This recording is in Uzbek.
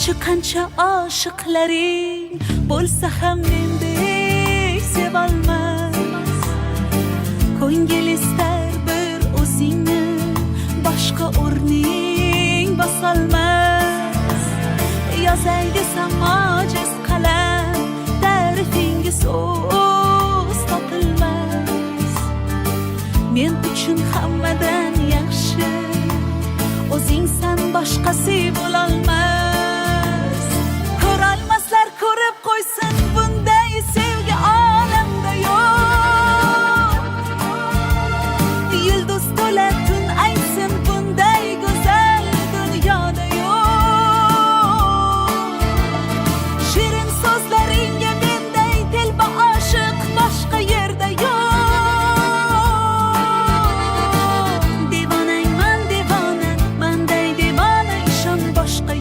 garchi qancha oshiqlaring bo'lsa ham mendek sevolmas. Ko'ngil istar bir o'zingni, boshqa o'rning bosolmas. Yozay desam ojiz qalam, ta'rifinga so'z topilmas. Men uchun hammadan yaxshi o'zingsan, boshqasi